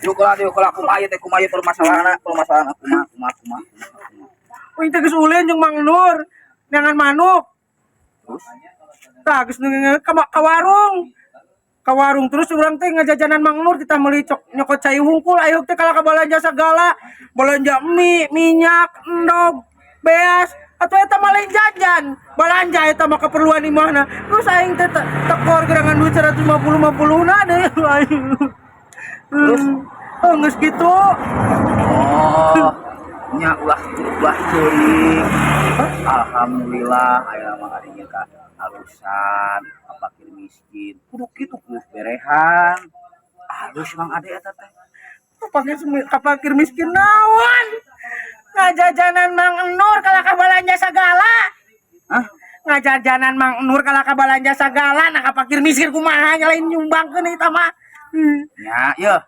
Yuk kalau kumaha permasalahan kumaha. Oh, itu geus ulin jeung Mang Nur dengan manuk. Terus Tah geus ka warung. Ka warung terus urang teh ngajajanan Mang Nur kita meuli nyokot cai hungkul aya teh kala ka balanja sagala. Balanja mie, minyak, endog, beas, atuh eta mah lain jajan. Balanja eta mah keperluan imahna. Terus aing teh tekor gerangan duit 150 na deh. Terus geus kitu. oh nya ulah teuing. Alhamdulillah aya mah ari ka halusan fakir miskin. Kudu kitu kudu berehan. Halus Mang Ade eta teh. Fakir miskin naon? Ngajajanan Mang Nur kala ka balanja sagala. Hah? Ngajajanan Mang Nur kala ka balanja sagala, nah ka fakir miskin kumaha lain nyumbangkeun eta mah. Nya, yeuh.